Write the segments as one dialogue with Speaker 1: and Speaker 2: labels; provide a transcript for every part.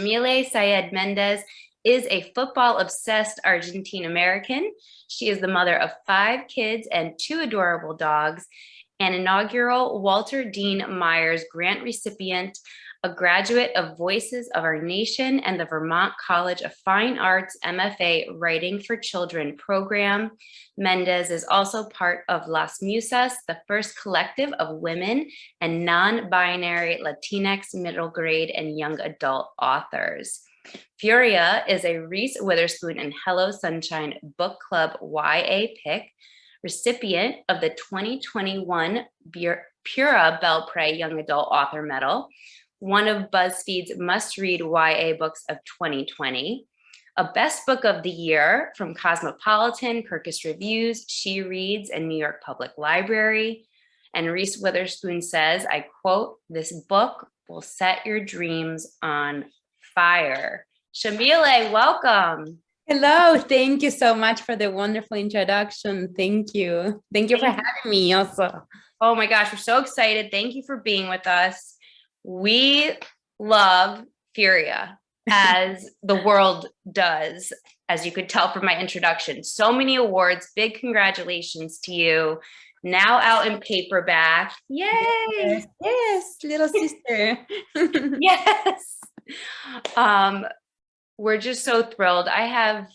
Speaker 1: Yamile Saied Mendez is a football-obsessed Argentine-American. She is the mother of 5 kids and 2 adorable dogs, an inaugural Walter Dean Myers Grant recipient, a graduate of Voices of Our Nation and the Vermont College of Fine Arts MFA Writing for Children program. Mendez is also part of Las Musas, the first collective of women and non-binary Latinx middle grade and young adult authors. Furia is a Reese Witherspoon and Hello Sunshine Book Club YA pick, recipient of the 2021 Pura Belpré Young Adult Author Medal, one of BuzzFeed's must-read YA books of 2020, a Best Book of the Year from Cosmopolitan, Kirkus Reviews, She Reads, and New York Public Library. And Reese Witherspoon says, I quote, "This book will set your dreams on fire." Yamile, welcome.
Speaker 2: Hello, thank you so much for the wonderful introduction. Thank you. Thank you for having me also.
Speaker 1: Oh my gosh, we're so excited. Thank you for being with us. We love Furia, as the world does, as you could tell from my introduction. So many awards, big congratulations to you. Now out in paperback. Yay!
Speaker 2: Yes, little sister.
Speaker 1: Yes. We're just so thrilled. I have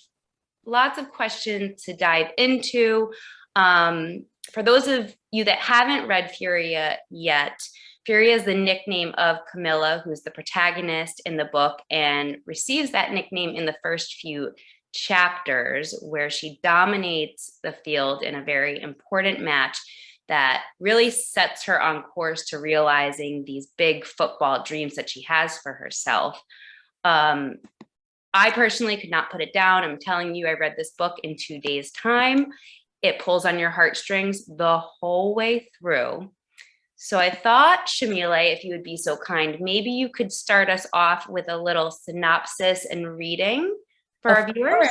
Speaker 1: lots of questions to dive into. For those of you that haven't read Furia yet, Furia is the nickname of Camilla, who's the protagonist in the book, and receives that nickname in the first few chapters, where she dominates the field in a very important match that really sets her on course to realizing these big football dreams that she has for herself. I personally could not put it down. I'm telling you, I read this book in 2 days' time. It pulls on your heartstrings the whole way through. So I thought, Yamile, if you would be so kind, maybe you could start us off with a little synopsis and reading for our viewers.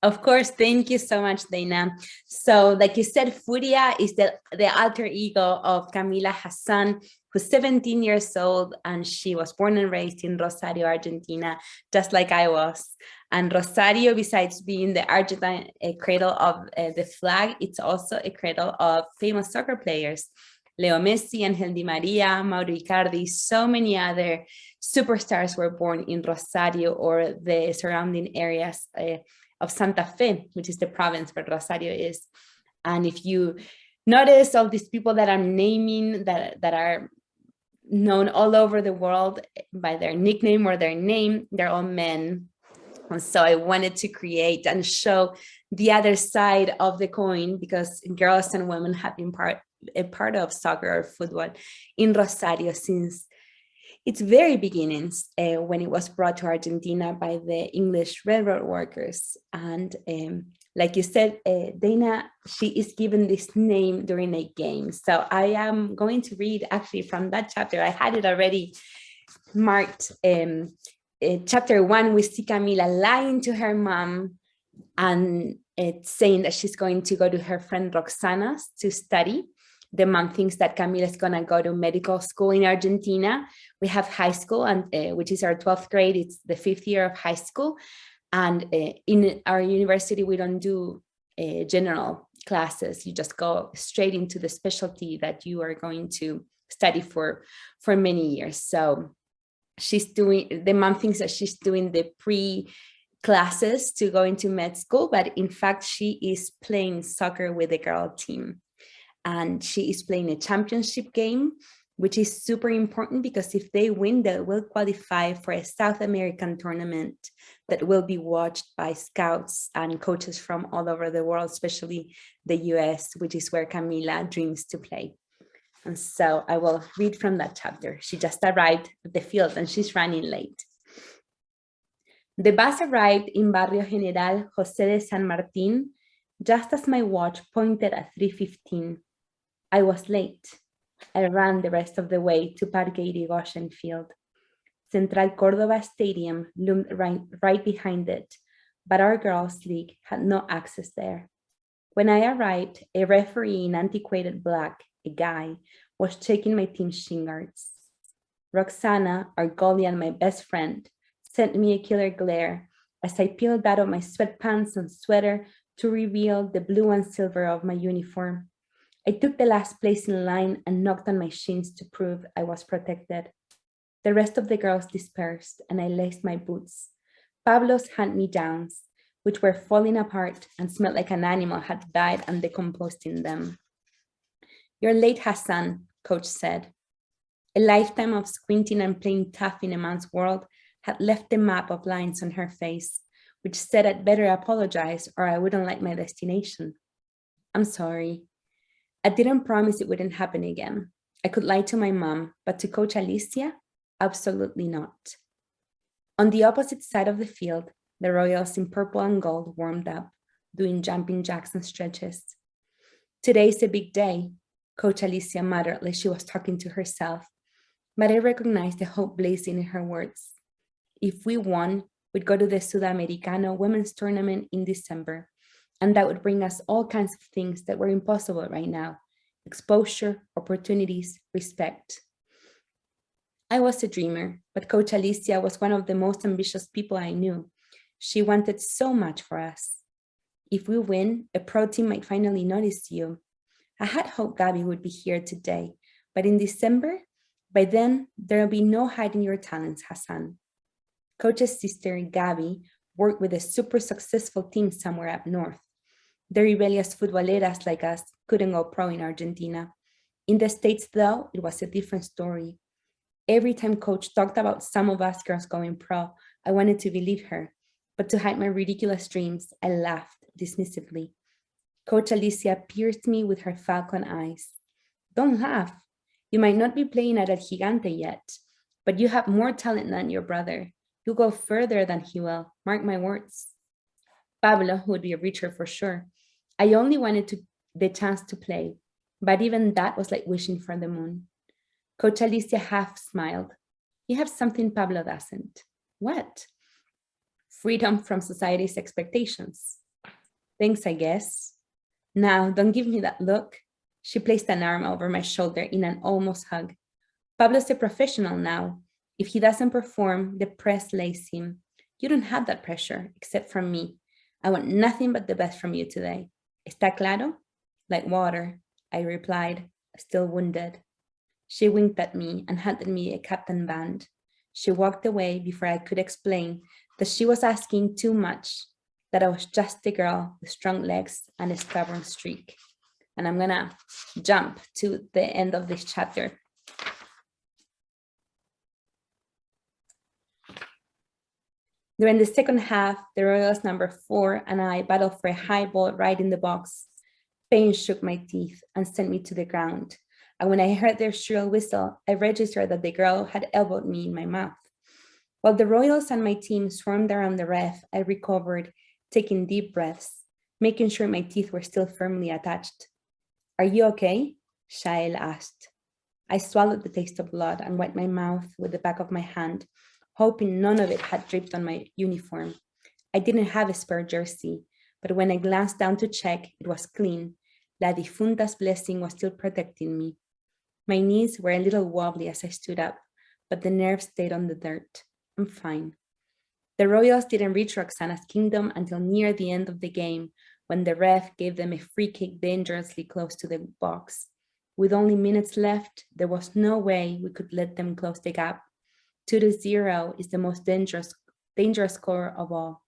Speaker 2: Of course, thank you so much, Dana. So like you said, Furia is the alter ego of Camila Hassan, who's 17 years old, and she was born and raised in Rosario, Argentina, just like I was. And Rosario, besides being the Argentine cradle of the flag, it's also a cradle of famous soccer players. Leo Messi, Angel Di Maria, Mauro Icardi, so many other superstars were born in Rosario or the surrounding areas of Santa Fe, which is the province where Rosario is. And if you notice all these people that I'm naming that are known all over the world by their nickname or their name, they're all men. And so I wanted to create and show the other side of the coin, because girls and women have been a part of soccer or football in Rosario since its very beginnings, when it was brought to Argentina by the English railroad workers. And like you said, Dana, she is given this name during a game. So I am going to read actually from that chapter. I had it already marked. Chapter 1, we see Camila lying to her mom and it's saying that she's going to go to her friend Roxana's to study. The mom thinks that Camila is going to go to medical school in Argentina. We have high school, and which is our 12th grade. It's the 5th year of high school. And in our university, we don't do general classes. You just go straight into the specialty that you are going to study for many years. So the mom thinks that she's doing the pre-classes to go into med school, but in fact, she is playing soccer with the girl team. And she is playing a championship game, which is super important because if they win, they will qualify for a South American tournament that will be watched by scouts and coaches from all over the world, especially the US, which is where Camila dreams to play. And so I will read from that chapter. She just arrived at the field and she's running late. The bus arrived in Barrio General José de San Martín just as my watch pointed at 3:15. I was late. I ran the rest of the way to Parque Irigoyen Field. Central Córdoba Stadium loomed right behind it, but our girls' league had no access there. When I arrived, a referee in antiquated black, a guy, was checking my team's shin guards. Roxana, our goalie and my best friend, sent me a killer glare as I peeled out of my sweatpants and sweater to reveal the blue and silver of my uniform. I took the last place in line and knocked on my shins to prove I was protected. The rest of the girls dispersed, and I laced my boots. Pablo's hand-me-downs, which were falling apart and smelled like an animal had died and decomposed in them. "You're late, Hassan," Coach said. A lifetime of squinting and playing tough in a man's world had left a map of lines on her face, which said I'd better apologize or I wouldn't like my destination. "I'm sorry. I didn't promise it wouldn't happen again. I could lie to my mom, but to Coach Alicia, absolutely not." On the opposite side of the field, the Royals in purple and gold warmed up, doing jumping jacks and stretches. "Today's a big day," Coach Alicia muttered like she was talking to herself, but I recognized the hope blazing in her words. If we won, we'd go to the Sudamericano Women's Tournament in December, and that would bring us all kinds of things that were impossible right now: exposure, opportunities, respect. I was a dreamer, but Coach Alicia was one of the most ambitious people I knew. She wanted so much for us. If we win, a pro team might finally notice you. I had hoped Gabby would be here today, but in December, by then, there'll be no hiding your talents, Hassan. Coach's sister, Gabby, worked with a super successful team somewhere up north. The rebellious futboleras like us couldn't go pro in Argentina. In the States, though, it was a different story. Every time Coach talked about some of us girls going pro, I wanted to believe her, but to hide my ridiculous dreams, I laughed dismissively. Coach Alicia pierced me with her falcon eyes. "Don't laugh. You might not be playing at El Gigante yet, but you have more talent than your brother. You'll go further than he will, mark my words." Pablo would be a richer for sure. I only wanted the chance to play, but even that was like wishing for the moon. Coach Alicia half smiled. "You have something Pablo doesn't." "What?" "Freedom from society's expectations." "Thanks, I guess." "Now, don't give me that look." She placed an arm over my shoulder in an almost hug. "Pablo's a professional now. If he doesn't perform, the press lays him. You don't have that pressure, except from me. I want nothing but the best from you today. ¿Está claro?" "Like water," I replied, still wounded. She winked at me and handed me a captain band. She walked away before I could explain that she was asking too much, that I was just a girl with strong legs and a stubborn streak. And I'm gonna jump to the end of this chapter. During the second half, the Royals number 4 and I battled for a high ball right in the box. Pain shook my teeth and sent me to the ground. And when I heard their shrill whistle, I registered that the girl had elbowed me in my mouth. While the Royals and my team swarmed around the ref, I recovered, taking deep breaths, making sure my teeth were still firmly attached. "Are you okay?" Shael asked. I swallowed the taste of blood and wiped my mouth with the back of my hand, hoping none of it had dripped on my uniform. I didn't have a spare jersey, but when I glanced down to check, it was clean. La difunta's blessing was still protecting me. My knees were a little wobbly as I stood up, but the nerves stayed on the dirt. I'm fine. The Royals didn't reach Roxana's kingdom until near the end of the game, when the ref gave them a free kick dangerously close to the box. With only minutes left, there was no way we could let them close the gap. 2-0 is the most dangerous score of all.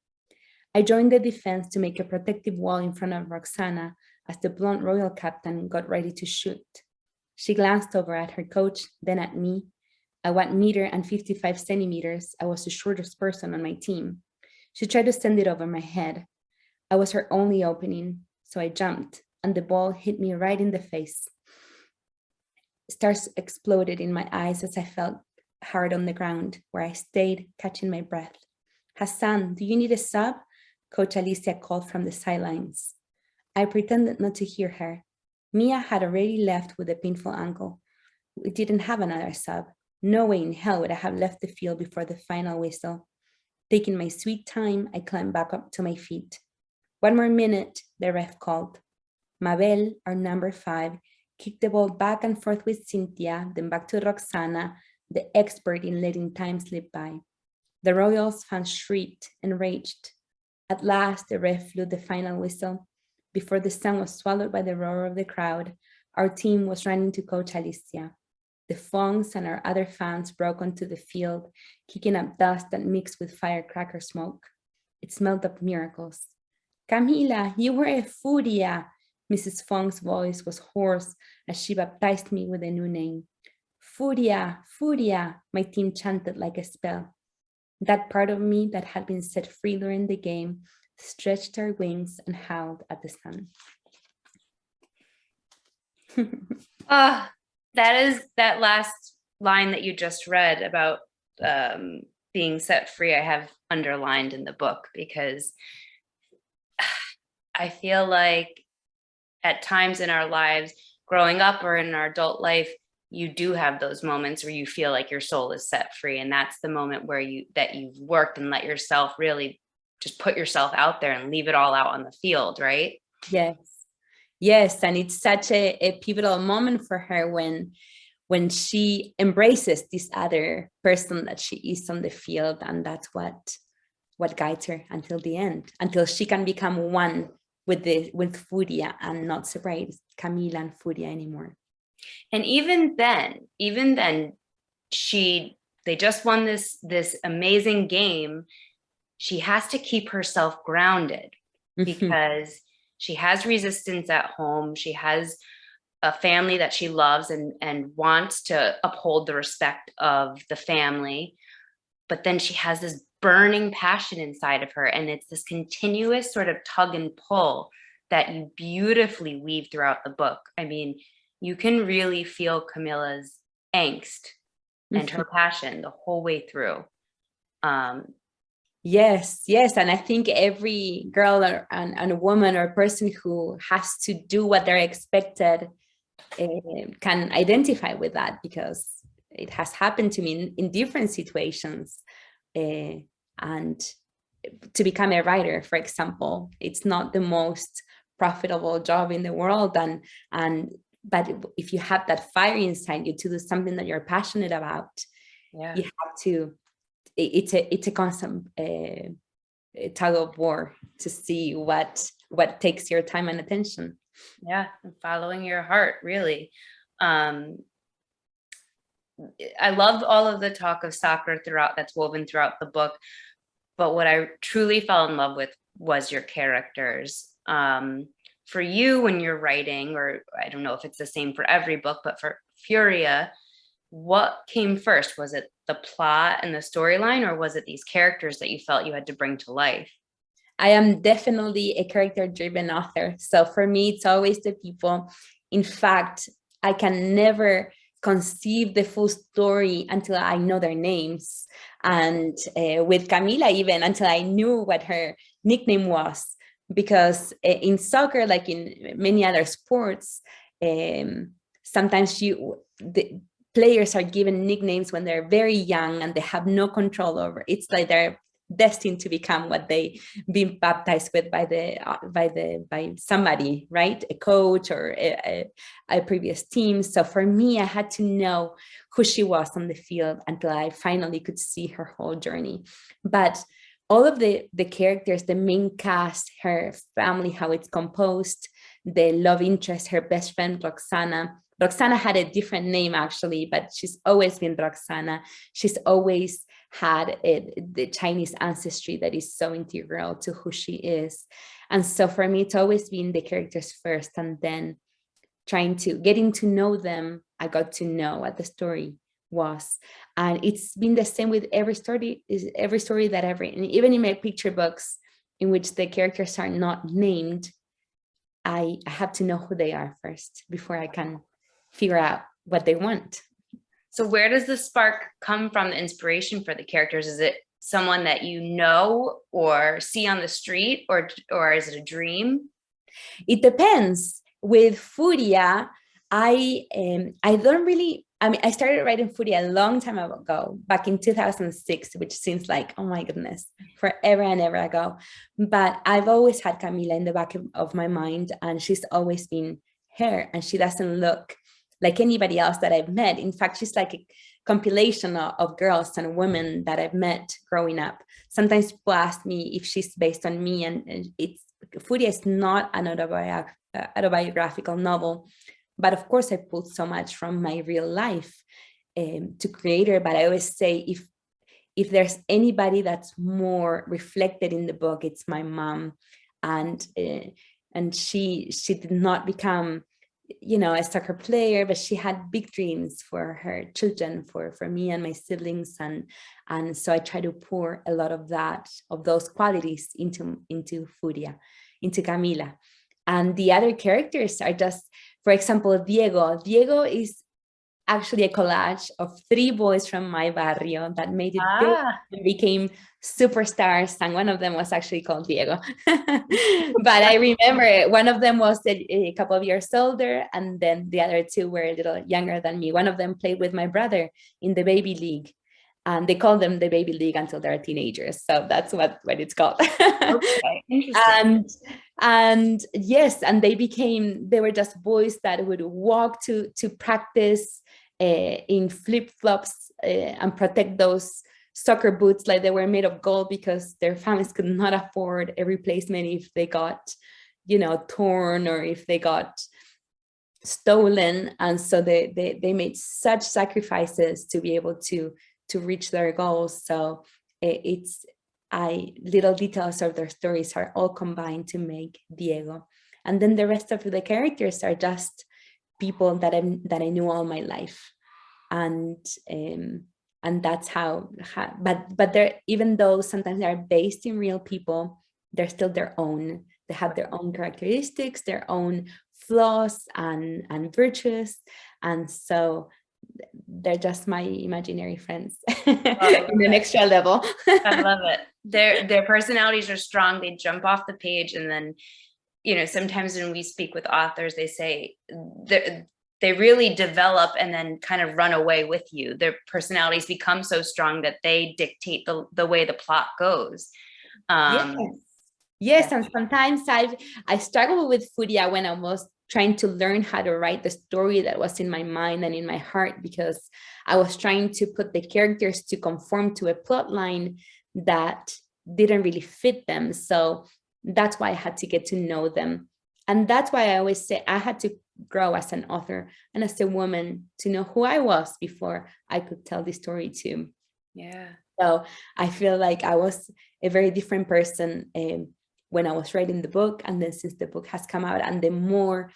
Speaker 2: I joined the defense to make a protective wall in front of Roxana as the blonde Royal captain got ready to shoot. She glanced over at her coach, then at me. At 1 meter and 55 centimeters, I was the shortest person on my team. She tried to send it over my head. I was her only opening, so I jumped, and the ball hit me right in the face. Stars exploded in my eyes as I fell hard on the ground, where I stayed, catching my breath. "Hassan, do you need a sub?" Coach Alicia called from the sidelines. I pretended not to hear her. Mia had already left with a painful ankle. We didn't have another sub. No way in hell would I have left the field before the final whistle. Taking my sweet time, I climbed back up to my feet. 1 more minute, the ref called. Mabel, our number 5, kicked the ball back and forth with Cynthia, then back to Roxana, the expert in letting time slip by. The royals fans shrieked, enraged. At last, the ref blew the final whistle. Before the sound was swallowed by the roar of the crowd, our team was running to coach Alicia. The Fongs and our other fans broke onto the field, kicking up dust that mixed with firecracker smoke. It smelled of miracles. Camila, you were a Furia. Mrs. Fong's voice was hoarse as she baptized me with a new name. Furia, Furia, my team chanted like a spell. That part of me that had been set free during the game stretched her wings and howled at the sun.
Speaker 1: That last line that you just read about being set free, I have underlined in the book, because I feel like at times in our lives, growing up or in our adult life, you do have those moments where you feel like your soul is set free. And that's the moment where you've worked and let yourself really just put yourself out there and leave it all out on the field, right?
Speaker 2: Yes. Yes. And it's such a pivotal moment for her when she embraces this other person that she is on the field. And that's what guides her until the end, until she can become one with Furia and not separate Camila and Furia anymore.
Speaker 1: And even then, they just won this amazing game. She has to keep herself grounded because she has resistance at home. She has a family that she loves and wants to uphold the respect of the family. But then she has this burning passion inside of her. And it's this continuous sort of tug and pull that you beautifully weave throughout the book. I mean, you can really feel Camila's angst and her passion the whole way through.
Speaker 2: Yes. And I think every girl and a woman or person who has to do what they're expected can identify with that, because it has happened to me in different situations. And to become a writer, for example, it's not the most profitable job in the world. But if you have that fire inside you to do something that you're passionate about, you have to, it's a constant tug of war to see what takes your time and attention.
Speaker 1: Yeah, and following your heart, really. I love all of the talk of soccer that's woven throughout the book, but what I truly fell in love with was your characters. For you, when you're writing, or I don't know if it's the same for every book, but for Furia, what came first? Was it the plot and the storyline, or was it these characters that you felt you had to bring to life?
Speaker 2: I am definitely a character-driven author. So for me, it's always the people. In fact, I can never conceive the full story until I know their names. And with Camila, even until I knew what her nickname was. Because in soccer, like in many other sports, sometimes the players are given nicknames when they're very young and they have no control over. It's like they're destined to become what they been baptized with by somebody, right? A coach or a previous team. So for me, I had to know who she was on the field until I finally could see her whole journey. But all of the characters, the main cast, her family, how it's composed, the love interest, her best friend, Roxana. Roxana had a different name, actually, but she's always been Roxana. She's always had the Chinese ancestry that is so integral to who she is. And so for me, it's always been the characters first, and then getting to know them, I got to know what the story was. And it's been the same with every story that I've written. Even in my picture books, in which the characters are not named, I have to know who they are first before I can figure out what they want.
Speaker 1: So where does the spark come from, the inspiration for the characters? Is it someone that you know or see on the street, or is it a dream?
Speaker 2: It depends. With Furia, I don't really, I mean, I started writing Furia a long time ago, back in 2006, which seems like, oh my goodness, forever and ever ago. But I've always had Camila in the back of my mind, and she's always been her, and she doesn't look like anybody else that I've met. In fact, she's like compilation of girls and women that I've met growing up. Sometimes people ask me if she's based on me, and it's Furia is not an autobiographical novel, but of course I pulled so much from my real life to create her. But I always say, if there's anybody that's more reflected in the book, it's my mom. And she did not become, a soccer player, but she had big dreams for her children, for me and my siblings, and so I try to pour a lot of those qualities into Furia, into Camila. And the other characters are just, for example, Diego is actually a collage of 3 boys from my barrio that made it big and became superstars, and one of them was actually called Diego. But I remember one of them was a couple of years older, and then the other 2 were a little younger than me. One of them played with my brother in the baby league, and they call them the baby league until they're teenagers, so that's what it's called.
Speaker 1: Okay, interesting.
Speaker 2: And yes, and they were just boys that would walk to practice in flip-flops and protect those soccer boots like they were made of gold, because their families could not afford a replacement if they got, torn or if they got stolen. And so they made such sacrifices to be able to reach their goals. So little details of their stories are all combined to make Diego. And then the rest of the characters are just people that I knew all my life. And that's how but they're, even though sometimes they're based in real people, they're still their own. They have their own characteristics, their own flaws and virtues. And so they're just my imaginary friends in an extra level.
Speaker 1: I love it. Their personalities are strong. They jump off the page, and then, sometimes when we speak with authors, they say they really develop and then kind of run away with you. Their personalities become so strong that they dictate the way the plot goes.
Speaker 2: Yes, and sometimes I struggled with Furia when I was trying to learn how to write the story that was in my mind and in my heart, because I was trying to put the characters to conform to a plot line that didn't really fit them. So that's why I had to get to know them. And that's why I always say I had to grow as an author and as a woman to know who I was before I could tell the story too.
Speaker 1: Yeah.
Speaker 2: So I feel like I was a very different person when I was writing the book, and then since the book has come out, and the more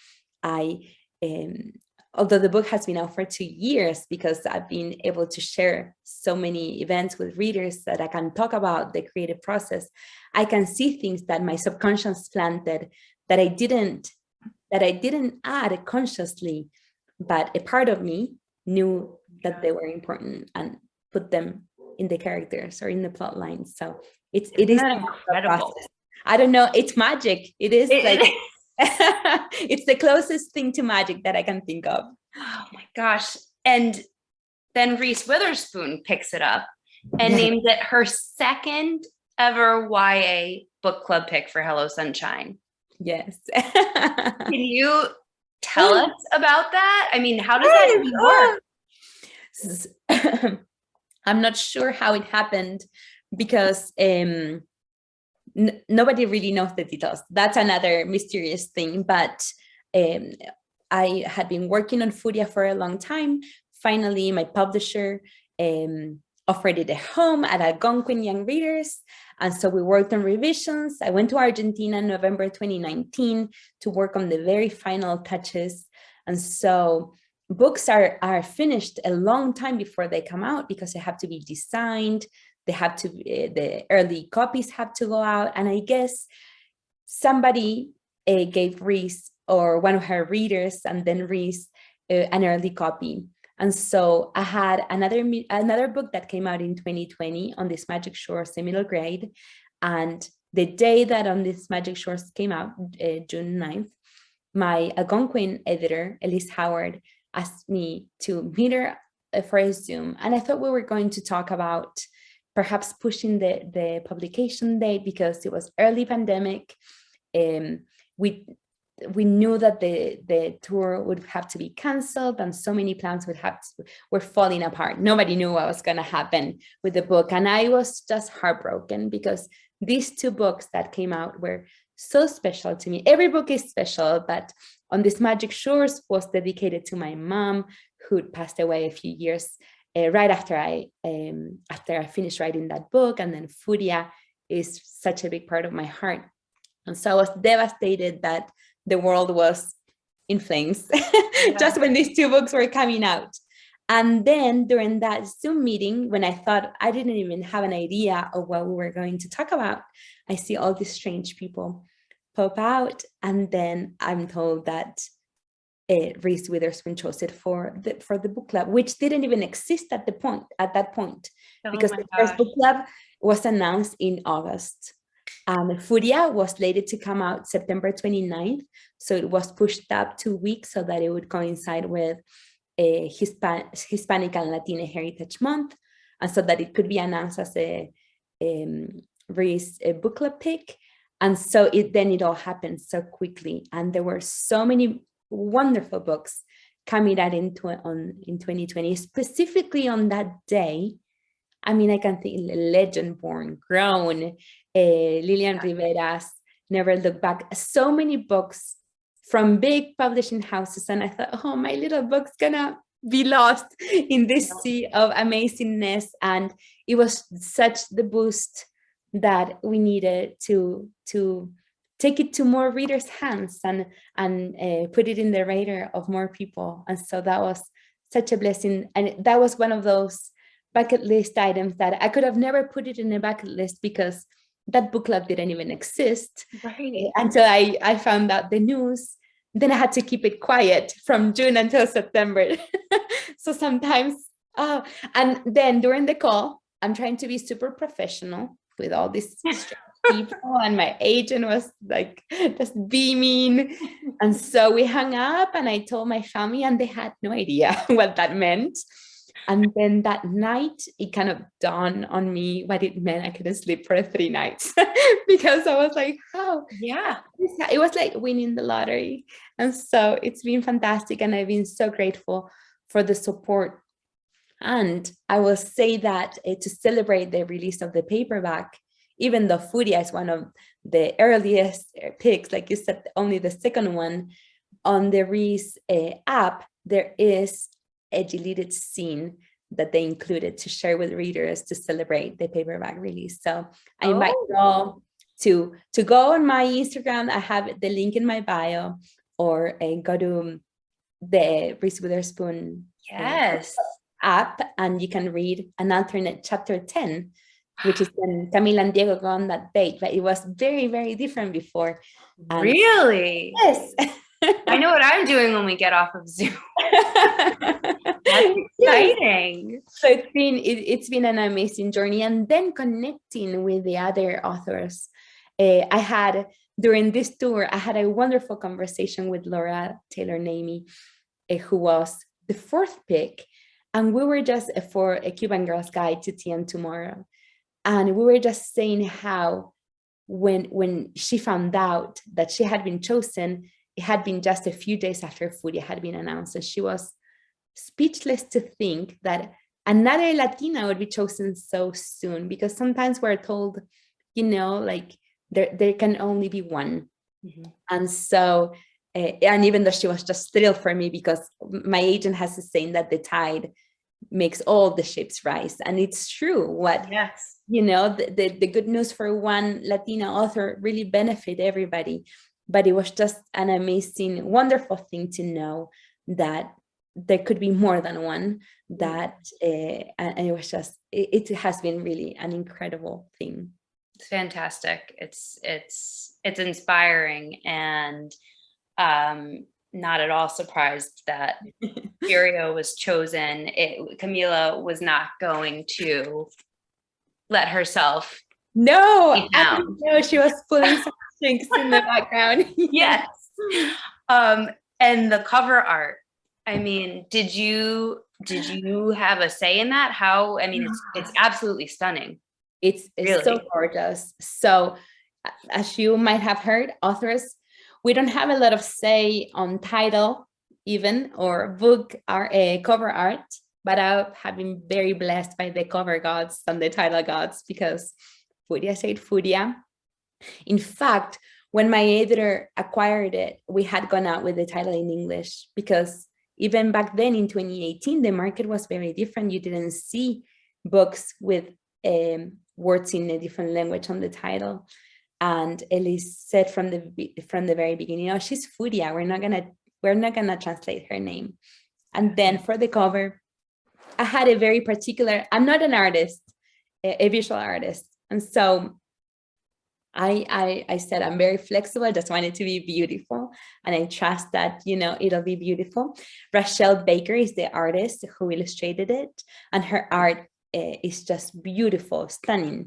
Speaker 2: although the book has been out for 2 years, because I've been able to share so many events with readers that I can talk about the creative process, I can see things that my subconscious planted that I didn't add consciously, but a part of me knew that they were important and put them in the characters or in the plot lines. So it is incredible. I don't know. It's magic. It is it's the closest thing to magic that I can think of.
Speaker 1: Oh my gosh. And then Reese Witherspoon picks it up and names it her second ever YA book club pick for Hello Sunshine.
Speaker 2: Yes.
Speaker 1: Can you tell us about that? I mean, how does that even
Speaker 2: work? I'm not sure how it happened, because nobody really knows the details. That's another mysterious thing. But I had been working on Furia for a long time. Finally, my publisher offered it a home at Algonquin Young Readers. And so we worked on revisions. I went to Argentina in November 2019 to work on the very final touches. And so books are finished a long time before they come out, because they have to be designed. They have to, the early copies have to go out. And I guess somebody gave Reese, or one of her readers, and then Reese, an early copy. And so I had another book that came out in 2020, On This Magic Shores, the middle grade. And the day that On This Magic Shores came out, June 9th, my Algonquin editor, Elise Howard, asked me to meet her for a Zoom. And I thought we were going to talk about perhaps pushing the publication date, because it was early pandemic. we knew that the tour would have to be canceled, and so many plans were falling apart. Nobody knew what was going to happen with the book, and I was just heartbroken because these two books that came out were so special to me. Every book is special, but On These Magic Shores was dedicated to my mom, who passed away a few years right after I finished writing that book, and then Furia is such a big part of my heart. And so I was devastated that the world was in flames just when these two books were coming out. And then during that Zoom meeting, when I thought I didn't even have an idea of what we were going to talk about, I see all these strange people pop out. And then I'm told that Reese Witherspoon chose it for the book club, which didn't even exist at that point, because the first book club was announced in August. Furia was slated to come out September 29th, so it was pushed up 2 weeks so that it would coincide with Hispanic and Latina Heritage Month, and so that it could be announced as a Reese book club pick. And so it all happened so quickly, and there were so many wonderful books coming out in 2020, specifically on that day. I mean, I can think Legend Born, Grown, Lilian Rivera's Never Look Back, so many books from big publishing houses. And I thought, oh, my little book's gonna be lost in this sea of amazingness. And it was such the boost that we needed to take it to more readers' hands and put it in the radar of more people. And so that was such a blessing. And that was one of those bucket list items that I could have never put it in a bucket list because that book club didn't even exist until I found out the news. Then I had to keep it quiet from June until September. So sometimes, and then during the call, I'm trying to be super professional with all these people, and my agent was like just beaming. And so we hung up, and I told my family, and they had no idea what that meant. And then that night, it kind of dawned on me what it meant. I couldn't sleep for 3 nights because I was like, oh, yeah, it was like winning the lottery. And so it's been fantastic. And I've been so grateful for the support. And I will say that to celebrate the release of the paperback, even though Furia is one of the earliest picks, like you said, only the second one, on the Reese app, there is a deleted scene that they included to share with readers to celebrate the paperback release. So I invite you all to go on my Instagram. I have the link in my bio, or go to the Reese Witherspoon app, and you can read Untitled Chapter 10, which is when Camila and Diego go on that date. But it was very, very different before.
Speaker 1: Really?
Speaker 2: Yes.
Speaker 1: I know what I'm doing when we get off of Zoom. That's exciting.
Speaker 2: So it's been an amazing journey, and then connecting with the other authors. I had during this tour, I had a wonderful conversation with Laura Taylor Namey, who was the 4th pick, and we were just for a Cuban Girl's Guide to TM Tomorrow, and we were just saying how when she found out that she had been chosen, it had been just a few days after Furia had been announced, and she was speechless to think that another Latina would be chosen so soon, because sometimes we're told, like there can only be one. And so, and even though she was just thrilled for me, because my agent has a saying that the tide makes all the ships rise, and it's true. The good news for one Latina author really benefit everybody. But it was just an amazing, wonderful thing to know that there could be more than one, and it was just, it has been really an incredible thing.
Speaker 1: It's fantastic. It's inspiring, and not at all surprised that Furia was chosen. Camila was not going to let herself.
Speaker 2: No, she was pulling some strings in the background.
Speaker 1: Yes. And the cover art, I mean, did you have a say in that? How, I mean, it's absolutely stunning. It's really
Speaker 2: so gorgeous. So as you might have heard, authors, we don't have a lot of say on title even, or book art, cover art, but I have been very blessed by the cover gods and the title gods, because Furia said Furia. In fact, when my editor acquired it, we had gone out with the title in English, because even back then in 2018, the market was very different. You didn't see books with words in a different language on the title. And Elise said from the very beginning, "Oh, she's Furia. We're not gonna translate her name." And then for the cover, I had a very particular. I'm not an artist, a visual artist, and so I said I'm very flexible. I just want it to be beautiful, and I trust that it'll be beautiful. Rachelle Baker is the artist who illustrated it, and her art is just beautiful, stunning.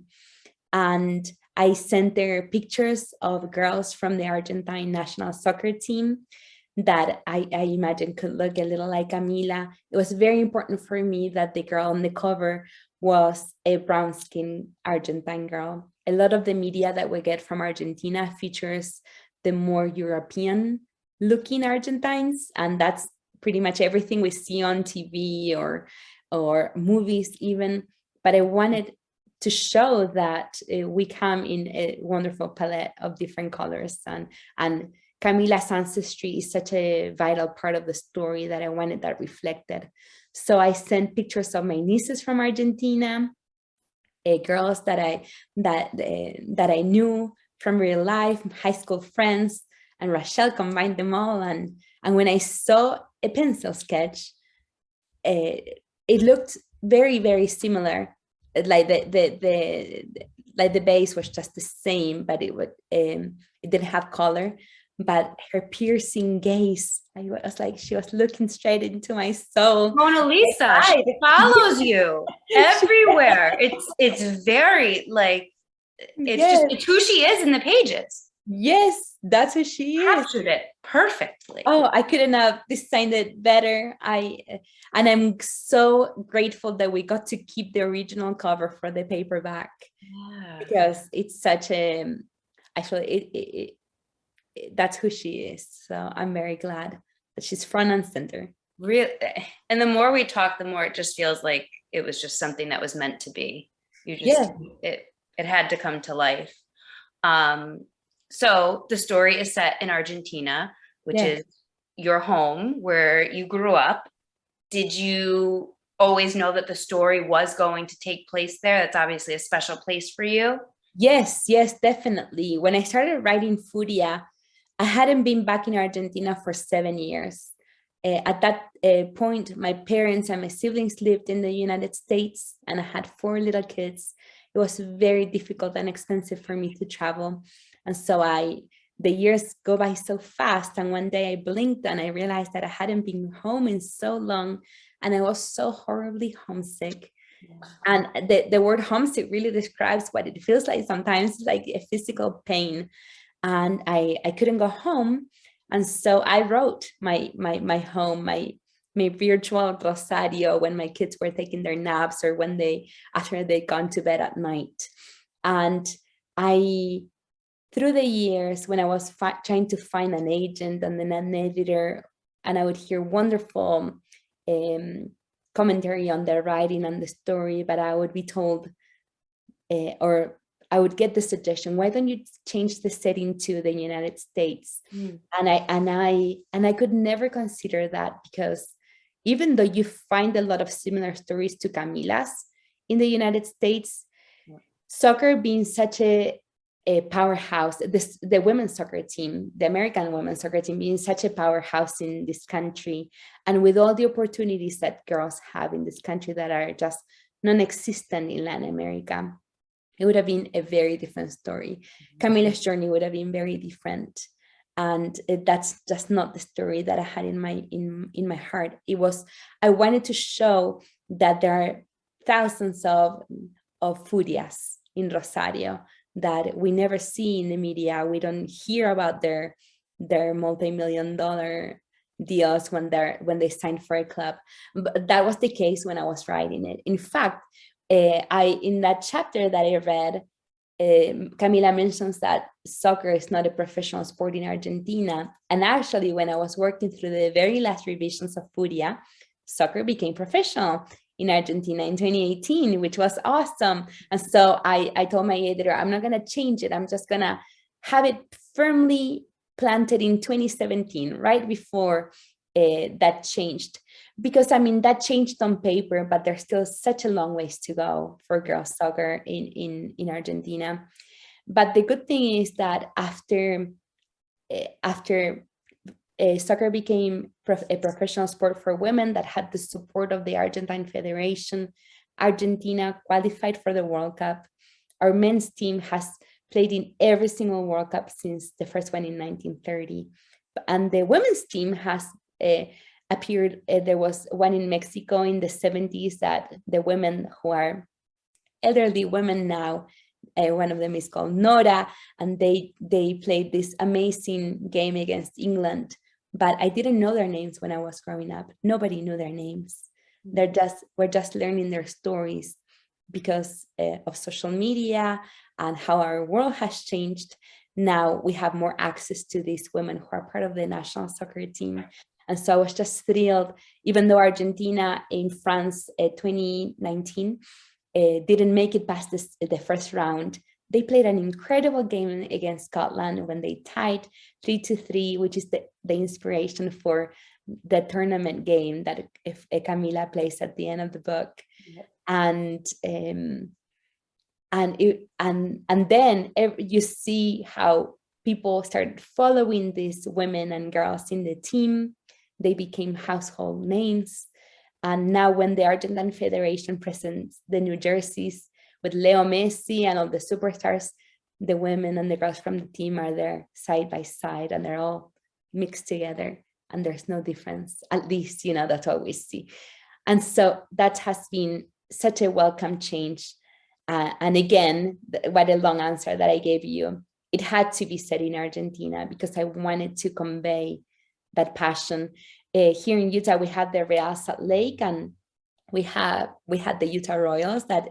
Speaker 2: And I sent her pictures of girls from the Argentine national soccer team that I imagine could look a little like Camila. It was very important for me that the girl on the cover was a brown-skinned Argentine girl. A lot of the media that we get from Argentina features the more European-looking Argentines, and that's pretty much everything we see on TV or movies even. But I wanted to show that we come in a wonderful palette of different colors, and Camila's ancestry is such a vital part of the story that I wanted that reflected. So I sent pictures of my nieces from Argentina, girls that I knew from real life, high school friends, and Rachelle combined them all. And when I saw a pencil sketch, it looked very, very similar. Like the base was just the same, but it didn't have color. But her piercing gaze, I was like, she was looking straight into my soul.
Speaker 1: Mona Lisa, she follows you everywhere. It's very like, it's just who she is in the pages.
Speaker 2: Yes, that's who she is.
Speaker 1: Captured it perfectly.
Speaker 2: Oh, I couldn't have designed it better. And I'm so grateful that we got to keep the original cover for the paperback, because it's such a, actually that's who she is. So I'm very glad that she's front and center.
Speaker 1: Really, and the more we talk, the more it just feels like it was just something that was meant to be. It had to come to life. So the story is set in Argentina, which is your home where you grew up. Did you always know that the story was going to take place there? That's obviously a special place for you.
Speaker 2: Yes, definitely. When I started writing Furia, I hadn't been back in Argentina for 7 years. At that point, my parents and my siblings lived in the United States, and I had 4 little kids. It was very difficult and expensive for me to travel. And so the years go by so fast. And one day I blinked and I realized that I hadn't been home in so long, and I was so horribly homesick. And the word homesick really describes what it feels like sometimes, like a physical pain. And I couldn't go home. And so I wrote my home, my virtual Rosario when my kids were taking their naps, or after they'd gone to bed at night. And through the years, when I was trying to find an agent and then an editor, and I would hear wonderful commentary on their writing and the story, but I would be told, or I would get the suggestion, why don't you change the setting to the United States? And I could never consider that, because even though you find a lot of similar stories to Camila's in the United States, soccer being such a powerhouse, the women's soccer team, the American women's soccer team being such a powerhouse in this country, and with all the opportunities that girls have in this country that are just non-existent in Latin America, it would have been a very different story. Camila's journey would have been very different. And that's just not the story that I had in my heart. I wanted to show that there are thousands of Furias in Rosario that we never see in the media. We don't hear about their multi-million-dollar deals when they sign for a club. But that was the case when I was writing it. In fact, in that chapter that I read, Camila mentions that soccer is not a professional sport in Argentina. And actually, when I was working through the very last revisions of Furia, soccer became professional in Argentina in 2018, which was awesome. And so I told my editor, I'm not going to change it. I'm just going to have it firmly planted in 2017, right before that changed. Because I mean, that changed on paper, but there's still such a long ways to go for girls soccer in Argentina. But the good thing is that after soccer became a professional sport for women that had the support of the Argentine Federation, Argentina qualified for the World Cup. Our men's team has played in every single World Cup since the first one in 1930. And the women's team has appeared, there was one in Mexico in the 70s that the women who are elderly women now, one of them is called Nora, and they played this amazing game against England. But I didn't know their names when I was growing up. Nobody knew their names. We're just learning their stories because of social media and how our world has changed. Now we have more access to these women who are part of the national soccer team. And so I was just thrilled, even though Argentina in France 2019 didn't make it past the first round. They played an incredible game against Scotland when they tied 3-3, which is the inspiration for the tournament game that Camila plays at the end of the book. Yeah. And then you see how people started following these women and girls in the team. They became household names. And now when the Argentine Federation presents the new jerseys with Leo Messi and all the superstars, the women and the girls from the team are there side by side, and they're all mixed together, and there's no difference. At least, that's what we see. And so that has been such a welcome change. And again, what a long answer that I gave you. It had to be said in Argentina because I wanted to convey that passion. Here in Utah, we had the Real Salt Lake, and we had the Utah Royals, that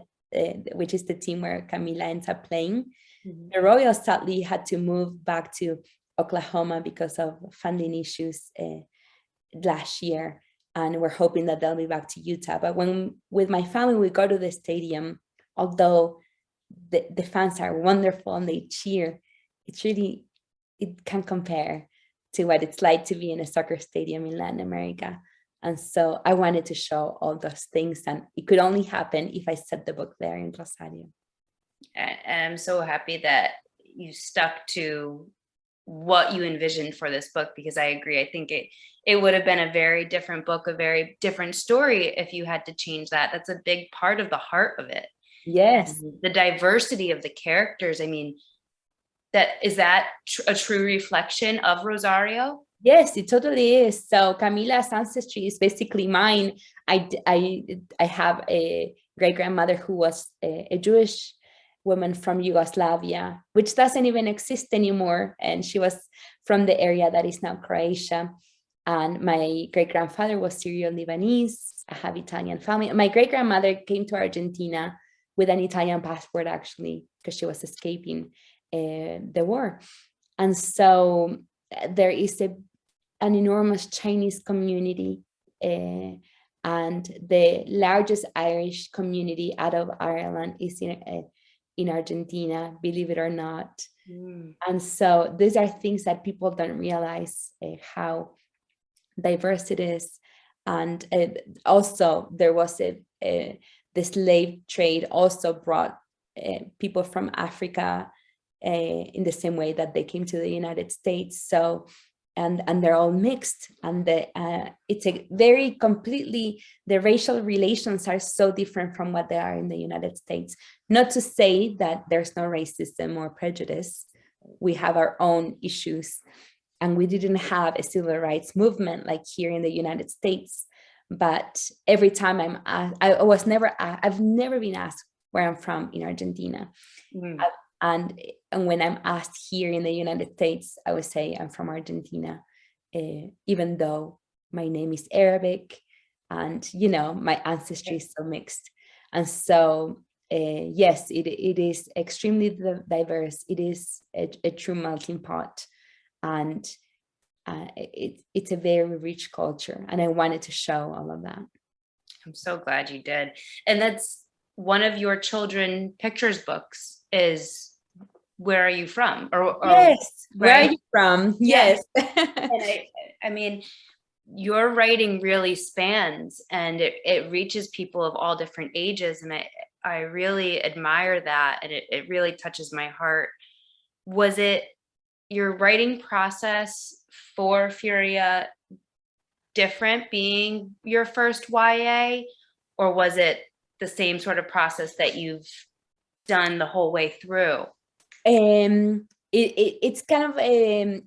Speaker 2: which is the team where Camila ends up playing. Mm-hmm. The Royals sadly had to move back to Oklahoma because of funding issues last year, and we're hoping that they'll be back to Utah. But when with my family we go to the stadium, although the fans are wonderful and they cheer, it can't compare to what it's like to be in a soccer stadium in Latin America. And so I wanted to show all those things, and it could only happen if I set the book there in Rosario.
Speaker 1: I'm so happy that you stuck to what you envisioned for this book, because I agree. I think it would have been a very different book, a very different story if you had to change that. That's a big part of the heart of it.
Speaker 2: Yes.
Speaker 1: And the diversity of the characters. I mean, is that a true reflection of Rosario?
Speaker 2: Yes, it totally is. So Camila's ancestry is basically mine. I have a great grandmother who was a Jewish woman from Yugoslavia, which doesn't even exist anymore. And she was from the area that is now Croatia. And my great grandfather was Syrian Lebanese. I have Italian family. My great grandmother came to Argentina with an Italian passport, actually, because she was escaping the war. And so there is an enormous Chinese community, and the largest Irish community out of Ireland is in Argentina, believe it or not. And so these are things that people don't realize how diverse it is. And also there was the slave trade also brought people from Africa in the same way that they came to the United States. So, and they're all mixed, and it's a very completely, the racial relations are so different from what they are in the United States. Not to say that there's no racism or prejudice. We have our own issues, and we didn't have a civil rights movement like here in the United States. But every time I'm asked, I've never been asked where I'm from in Argentina. And when I'm asked here in the United States, I would say I'm from Argentina, even though my name is Arabic and, my ancestry is so mixed. And so yes, it is extremely diverse. It is a true melting pot, and it's a very rich culture, and I wanted to show all of that.
Speaker 1: I'm so glad you did. And that's one of your children pictures books is Where Are You From? Or
Speaker 2: Yes, where are
Speaker 1: right?
Speaker 2: you from?
Speaker 1: Yeah.
Speaker 2: Yes.
Speaker 1: And I mean, your writing really spans and it reaches people of all different ages. And I really admire that. And it really touches my heart. Was it your writing process for Furia different being your first YA, or was it the same sort of process that you've done the whole way through?
Speaker 2: It's kind of a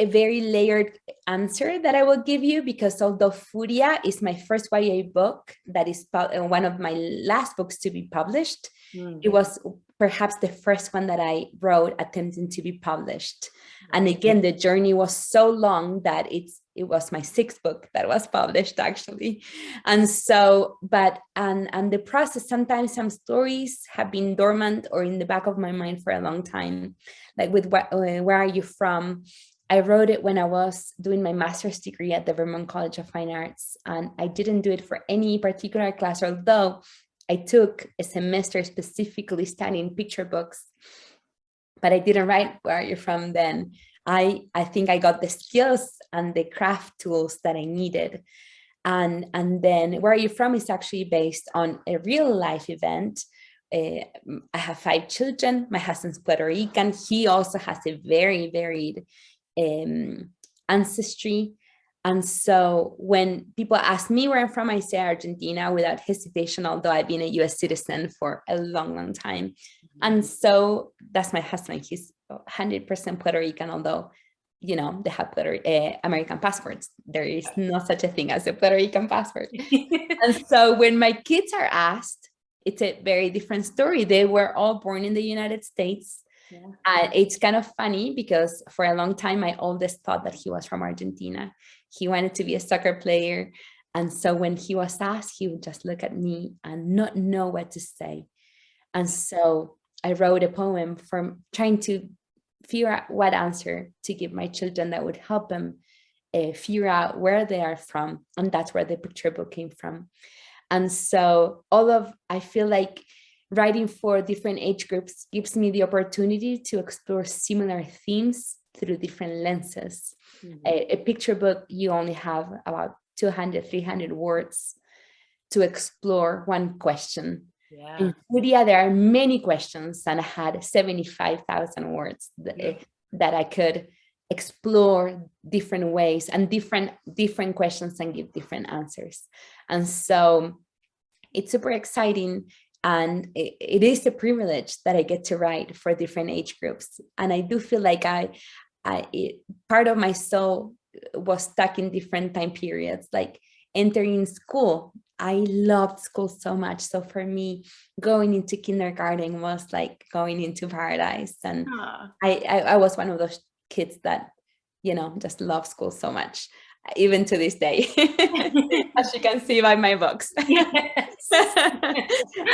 Speaker 2: very layered answer that I will give you, because although Furia is my first YA book, that is one of my last books to be published, it was perhaps the first one that I wrote attempting to be published. And again, the journey was so long that it was my sixth book that was published, actually. And so, and the process, sometimes some stories have been dormant or in the back of my mind for a long time. Like with Where Are You From? I wrote it when I was doing my master's degree at the Vermont College of Fine Arts, and I didn't do it for any particular class, although I took a semester specifically studying picture books, but I didn't write Where Are You From then. I think I got the skills and the craft tools that I needed. And then Where Are You From is actually based on a real life event. I have 5 children. My husband's Puerto Rican. He also has a very varied ancestry. And so when people ask me where I'm from, I say Argentina without hesitation, although I've been a US citizen for a long, long time. And so that's my husband. He's 100% Puerto Rican, although, you know, they have American passports. There is no such a thing as a Puerto Rican passport. And so when my kids are asked, it's a very different story. They were all born in the United States. Yeah. And it's kind of funny because for a long time, my oldest thought that he was from Argentina. He wanted to be a soccer player. And so when he was asked, he would just look at me and not know what to say. And so I wrote a poem from trying to figure out what answer to give my children that would help them figure out where they are from. And that's where the picture book came from. And so I feel like writing for different age groups gives me the opportunity to explore similar themes through different lenses. Mm-hmm. A picture book, you only have about 200, 300 words to explore one question. Yeah. In Furia, there are many questions, and I had 75,000 words that I could explore different ways and different questions and give different answers. And so it's super exciting. And it is a privilege that I get to write for different age groups. And I do feel like part of my soul was stuck in different time periods, like entering school. I loved school so much. So for me, going into kindergarten was like going into paradise. And I was one of those kids that, you know, just love school so much, even to this day, as you can see by my books. Yes.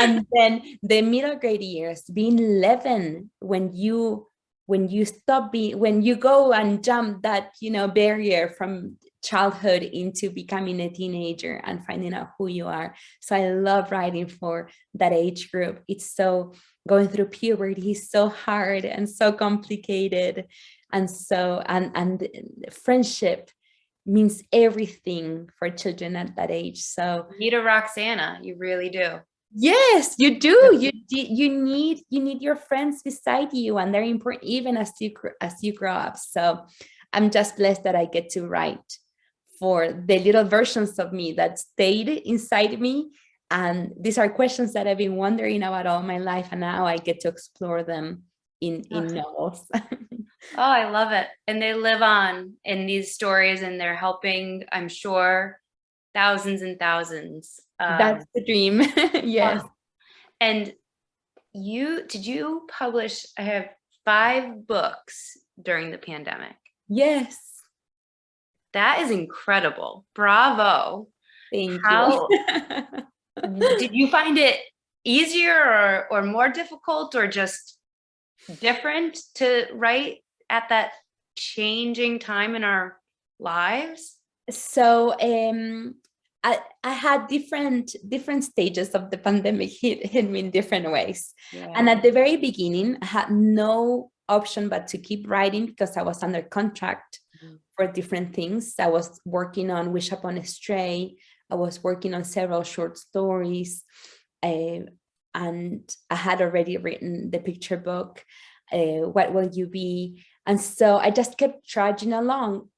Speaker 2: And then the middle grade years, being 11, when you go and jump that, you know, barrier from childhood into becoming a teenager and finding out who you are. So I love writing for that age group. It's so, going through puberty is so hard and so complicated. And so, and friendship means everything for children at that age. So
Speaker 1: you need a Roxana, you really do.
Speaker 2: Yes, you do. You need your friends beside you, and they're important even as you grow up. So I'm just blessed that I get to write for the little versions of me that stayed inside me. And these are questions that I've been wondering about all my life, and now I get to explore them in novels.
Speaker 1: Oh, I love it. And they live on in these stories, and they're helping, I'm sure, thousands and thousands.
Speaker 2: That's the dream. Yes.
Speaker 1: And did you publish, I have 5 books during the pandemic.
Speaker 2: Yes.
Speaker 1: That is incredible. Bravo.
Speaker 2: Thank you.
Speaker 1: Did you find it easier or more difficult or just different to write at that changing time in our lives?
Speaker 2: So I had different stages of the pandemic hit me in different ways.
Speaker 1: Yeah.
Speaker 2: And at the very beginning, I had no option but to keep writing because I was under contract for different things. I was working on Wish Upon a Stray. I was working on several short stories. And I had already written the picture book, What Will You Be? And so I just kept trudging along.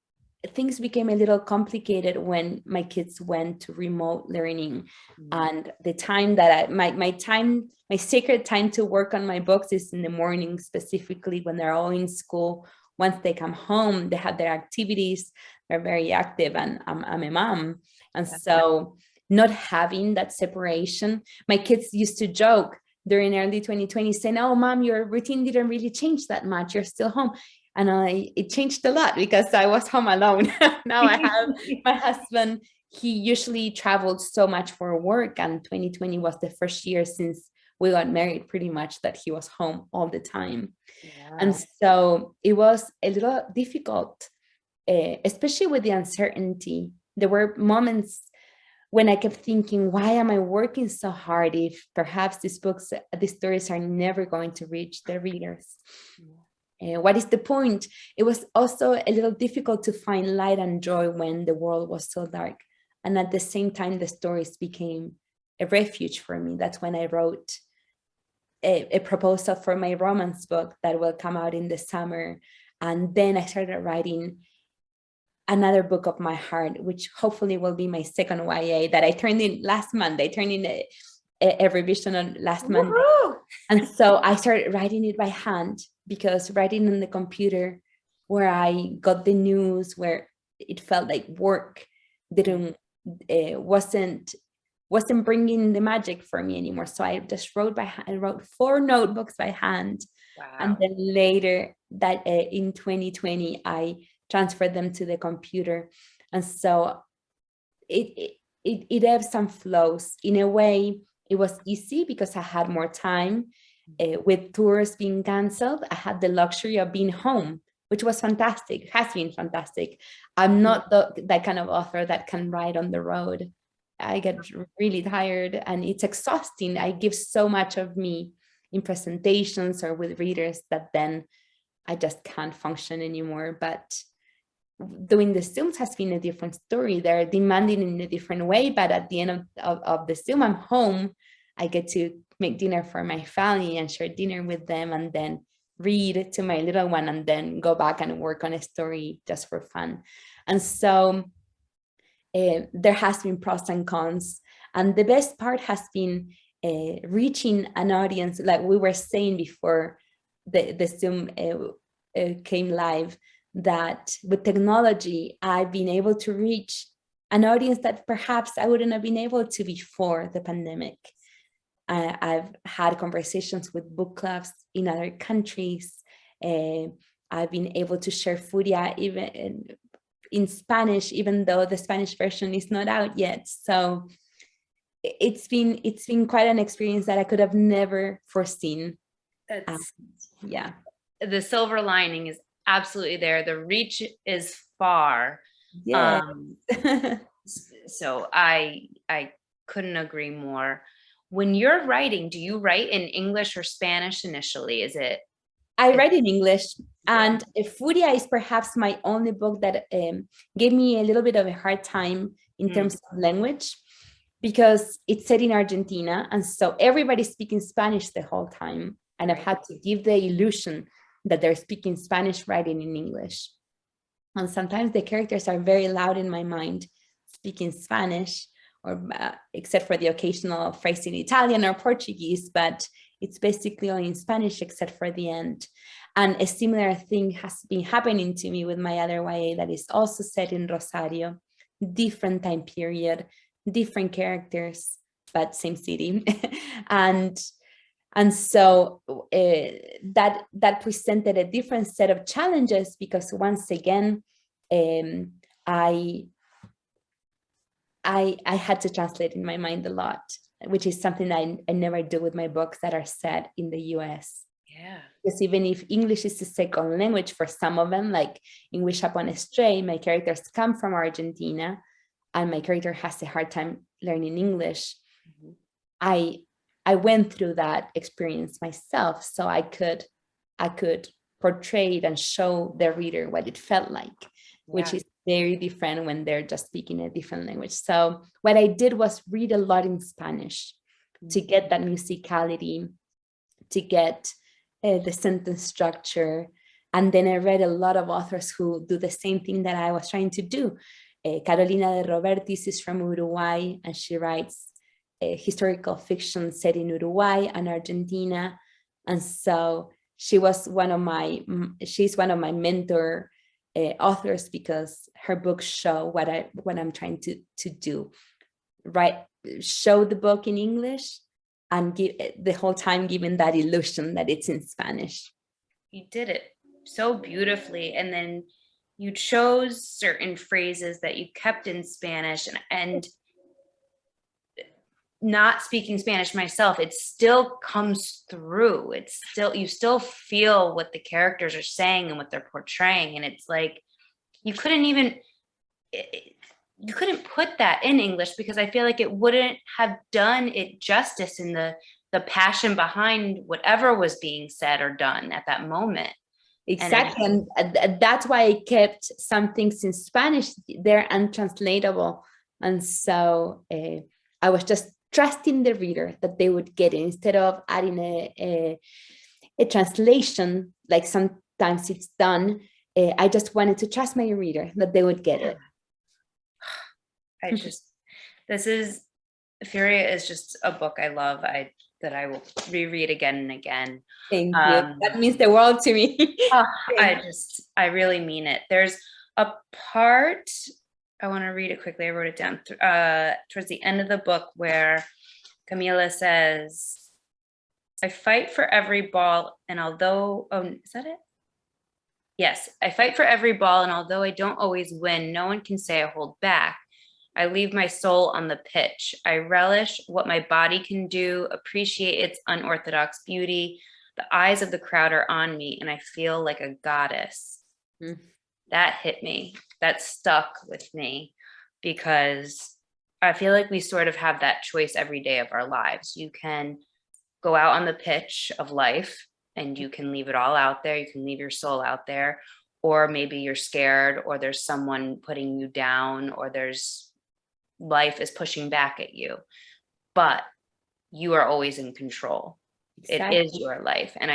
Speaker 2: Things became a little complicated when my kids went to remote learning. And the time that my sacred time to work on my books is in the morning, specifically when they're all in school. Once they come home, they have their activities, they're very active, and I'm a mom. And so not having that separation, my kids used to joke during early 2020 saying, "Oh, mom, your routine didn't really change that much. You're still home." And it changed a lot because I was home alone. Now I have my husband. He usually traveled so much for work, and 2020 was the first year since we got married pretty much that he was home all the time.
Speaker 1: Yeah.
Speaker 2: And so it was a little difficult, especially with the uncertainty. There were moments when I kept thinking, why am I working so hard if perhaps these stories are never going to reach the readers? What is the point? It was also a little difficult to find light and joy when the world was so dark. And at the same time, the stories became a refuge for me. That's when I wrote a proposal for my romance book that will come out in the summer. And then I started writing another book of my heart, which hopefully will be my second YA that I turned in last month. I turned in a revision on last month. And so I started writing it by hand, because writing on the computer where I got the news, where it felt like work, wasn't bringing the magic for me anymore. So I just wrote by hand. I wrote 4 notebooks by hand.
Speaker 1: Wow.
Speaker 2: And then later that in 2020, I transferred them to the computer. And so it ebbs and flows. In a way, it was easy because I had more time. With tours being canceled, I had the luxury of being home, which was fantastic, has been fantastic. I'm not that kind of author that can write on the road. I get really tired and it's exhausting. I give so much of me in presentations or with readers that then I just can't function anymore. But doing the Zooms has been a different story. They're demanding in a different way, but at the end of the Zoom, I'm home. I get to make dinner for my family and share dinner with them, and then read to my little one, and then go back and work on a story just for fun. And so there has been pros and cons. And the best part has been reaching an audience, like we were saying before the Zoom came live, that with technology, I've been able to reach an audience that perhaps I wouldn't have been able to before the pandemic. I've had conversations with book clubs in other countries. I've been able to share Furia even in Spanish, even though the Spanish version is not out yet. So it's been quite an experience that I could have never foreseen. Yeah.
Speaker 1: The silver lining is absolutely there. The reach is far.
Speaker 2: Yeah.
Speaker 1: So I couldn't agree more. When you're writing, do you write in English or Spanish initially?
Speaker 2: I write in English, and Furia is perhaps my only book that gave me a little bit of a hard time in terms of language, because it's set in Argentina, and so everybody's speaking Spanish the whole time, and I've had to give the illusion that they're speaking Spanish writing in English. And sometimes the characters are very loud in my mind, speaking Spanish, or except for the occasional phrase in Italian or Portuguese, but it's basically all in Spanish except for the end. And a similar thing has been happening to me with my other YA that is also set in Rosario, different time period, different characters, but same city. and so that presented a different set of challenges, because once again, I I had to translate in my mind a lot, which is something I never do with my books that are set in the US.
Speaker 1: Yeah.
Speaker 2: Because even if English is the second language for some of them, like in Wish Upon a Stray, my characters come from Argentina and my character has a hard time learning English.
Speaker 1: Mhm.
Speaker 2: I went through that experience myself, so I could portray it and show the reader what it felt like, which
Speaker 1: Yeah.
Speaker 2: is very different when they're just speaking a different language. So what I did was read a lot in Spanish to get that musicality, to get the sentence structure. And then I read a lot of authors who do the same thing that I was trying to do. Carolina de Robertis is from Uruguay, and she writes historical fiction set in Uruguay and Argentina. And so she's one of my mentor authors, because her books show what I'm trying to do, right? Show the book in English and give the whole time giving that illusion that it's in Spanish.
Speaker 1: You did it so beautifully. And then you chose certain phrases that you kept in Spanish, and not speaking Spanish myself, it still comes through. It's still, you still feel what the characters are saying and what they're portraying. And it's like, you couldn't even, you couldn't put that in English, because I feel like it wouldn't have done it justice in the passion behind whatever was being said or done at that moment.
Speaker 2: Exactly. And that's why I kept some things in Spanish. They're untranslatable. And so I was just trusting the reader that they would get it, instead of adding a translation, like sometimes it's done. I just wanted to trust my reader that they would get it.
Speaker 1: Furia is just a book I love. That I will reread again and again.
Speaker 2: Thank you. That means the world to me.
Speaker 1: I really mean it. There's a part, I want to read it quickly. I wrote it down towards the end of the book, where Camila says, I fight for every ball, and although, is that it? Yes, I fight for every ball, and although I don't always win, no one can say I hold back. I leave my soul on the pitch. I relish what my body can do, appreciate its unorthodox beauty. The eyes of the crowd are on me, and I feel like a goddess. That hit me. That stuck with me, because I feel like we sort of have that choice every day of our lives. You can go out on the pitch of life and you can leave it all out there. You can leave your soul out there, or maybe you're scared, or there's someone putting you down, or life is pushing back at you, but you are always in control. Exactly. It is your life. And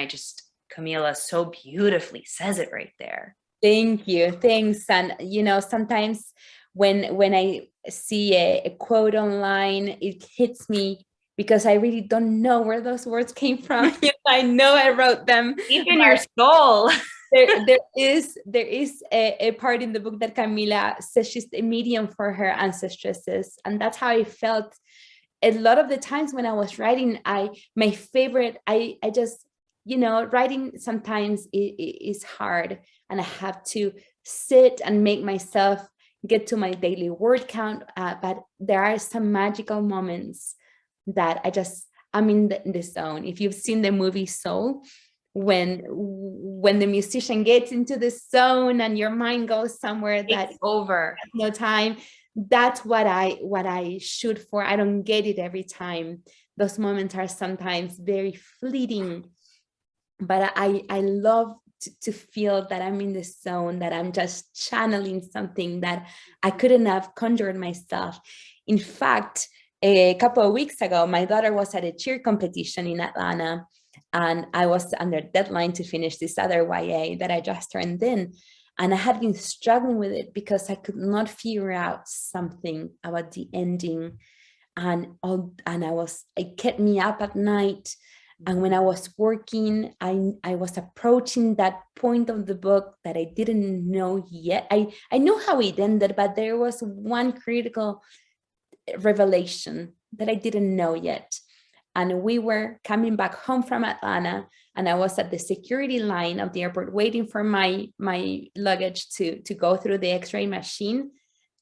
Speaker 1: Camila so beautifully says it right there.
Speaker 2: Thank you. Thanks. And, sometimes when I see a quote online, it hits me, because I really don't know where those words came from. I know I wrote them.
Speaker 1: Deep in your soul.
Speaker 2: there is a part in the book that Camila says she's a medium for her ancestresses, and that's how I felt a lot of the times when I was writing. My favorite, I just, writing sometimes is hard, and I have to sit and make myself get to my daily word count, but there are some magical moments that I'm in the zone. If you've seen the movie Soul, when the musician gets into the zone and your mind goes somewhere that's
Speaker 1: over,
Speaker 2: no time, that's what I shoot for. I don't get it every time. Those moments are sometimes very fleeting, but I love to feel that I'm in the zone, that I'm just channeling something that I couldn't have conjured myself. In fact, a couple of weeks ago, my daughter was at a cheer competition in Atlanta, and I was under deadline to finish this other YA that I just turned in. And I had been struggling with it because I could not figure out something about the ending. And it kept me up at night. And when I was working, I was approaching that point of the book that I didn't know yet. I knew how it ended, but there was one critical revelation that I didn't know yet. And we were coming back home from Atlanta, and I was at the security line of the airport waiting for my luggage to go through the X-ray machine.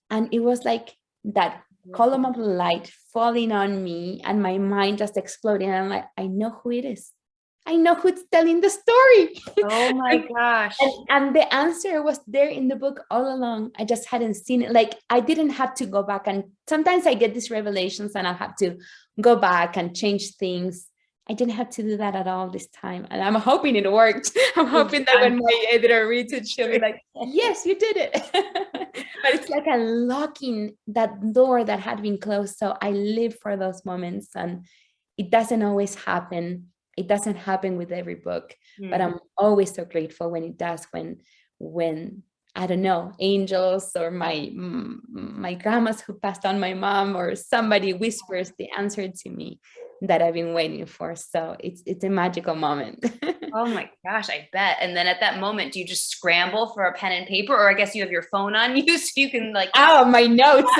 Speaker 2: And it was like that column of light falling on me and my mind just exploding. And I'm like, I know who it is. I know who's telling the story.
Speaker 1: Oh my gosh.
Speaker 2: And the answer was there in the book all along. I just hadn't seen it. Like, I didn't have to go back. And sometimes I get these revelations and I have to go back and change things. I didn't have to do that at all this time. And I'm hoping it worked. I'm hoping that when my editor reads it, she'll be like, yes, you did it. But it's like unlocking that door that had been closed. So I live for those moments, and it doesn't always happen. It doesn't happen with every book, but I'm always so grateful when it does, when I don't know, angels or my grandmas who passed on my mom or somebody whispers the answer to me that I've been waiting for. So it's a magical moment.
Speaker 1: Oh my gosh, I bet. And then at that moment, do you just scramble for a pen and paper, or I guess you have your phone on you so you can like
Speaker 2: my notes.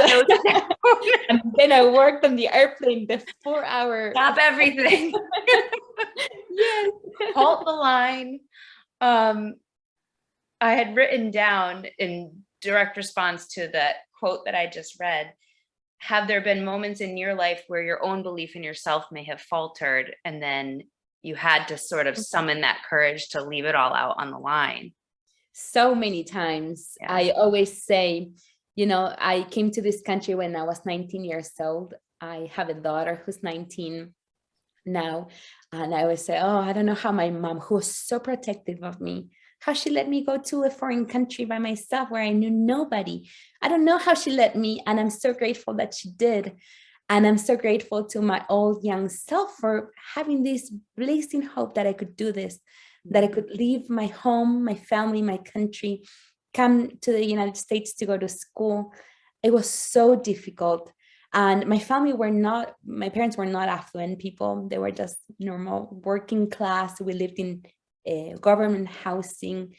Speaker 2: And then I worked on the airplane the 4-hour.
Speaker 1: Stop everything.
Speaker 2: Yes.
Speaker 1: Halt the line. I had written down in direct response to that quote that I just read, have there been moments in your life where your own belief in yourself may have faltered, and then you had to sort of summon that courage to leave it all out on the line?
Speaker 2: So many times. Yeah. I always say, I came to this country when I was 19 years old. I have a daughter who's 19 now. And I always say, I don't know how my mom, who was so protective of me, how she let me go to a foreign country by myself where I knew nobody. I don't know how she let me. And I'm so grateful that she did. And I'm so grateful to my old young self for having this blazing hope that I could do this, that I could leave my home, my family, my country, come to the United States to go to school. It was so difficult. And my parents were not affluent people. They were just normal working class. We lived in government housing.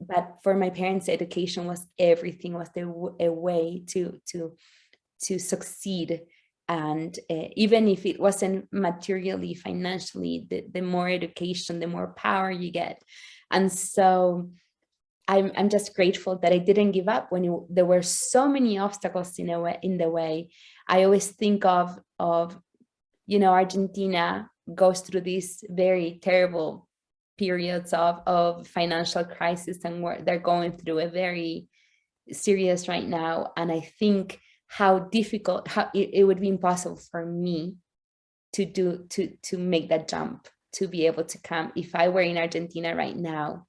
Speaker 2: But for my parents, education was everything, was a way to succeed. And even if it wasn't materially, financially, the more education, the more power you get. And so I'm just grateful that I didn't give up when there were so many obstacles in the way. I always think of Argentina goes through these very terrible periods of financial crisis, and they're going through a very serious right now. And I think how difficult, how it would be impossible for me to make that jump, to be able to come. If I were in Argentina right now,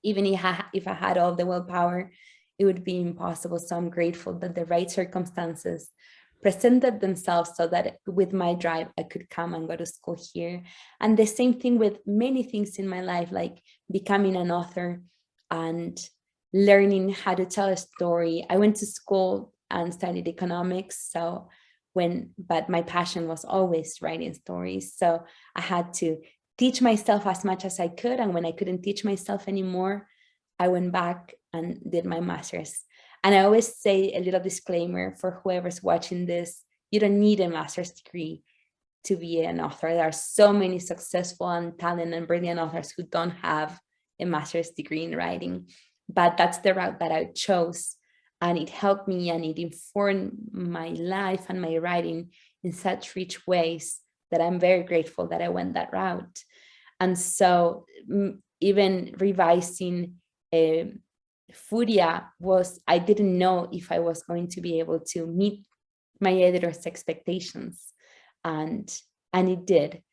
Speaker 2: even if I had all the willpower, it would be impossible. So I'm grateful that the right circumstances presented themselves so that with my drive, I could come and go to school here. And the same thing with many things in my life, like becoming an author and learning how to tell a story. I went to school and studied economics. But my passion was always writing stories. So I had to teach myself as much as I could. And when I couldn't teach myself anymore, I went back and did my master's. And I always say a little disclaimer for whoever's watching this: you don't need a master's degree to be an author. There are so many successful and talented and brilliant authors who don't have a master's degree in writing. But that's the route that I chose. And it helped me, and it informed my life and my writing in such rich ways that I'm very grateful that I went that route. And so even revising Furia I didn't know if I was going to be able to meet my editor's expectations. And it did.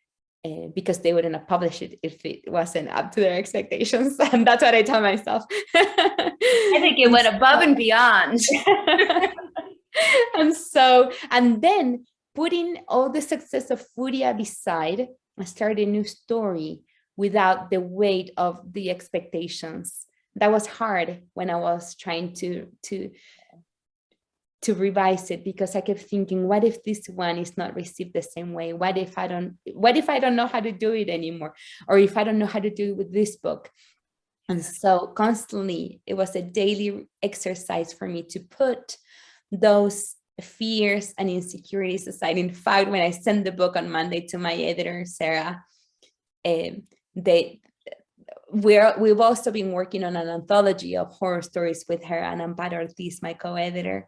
Speaker 2: Because they wouldn't have published it if it wasn't up to their expectations. And that's what I tell myself.
Speaker 1: I think it went above and beyond.
Speaker 2: And then putting all the success of Furia beside, I started a new story without the weight of the expectations. That was hard when I was trying to revise it, because I kept thinking, what if this one is not received the same way? What if I don't know how to do it anymore? Or if I don't know how to do it with this book? And so constantly, it was a daily exercise for me to put those fears and insecurities aside. In fact, when I sent the book on Monday to my editor, Sarah, we've also been working on an anthology of horror stories with her, and Amparo Ortiz, my co-editor.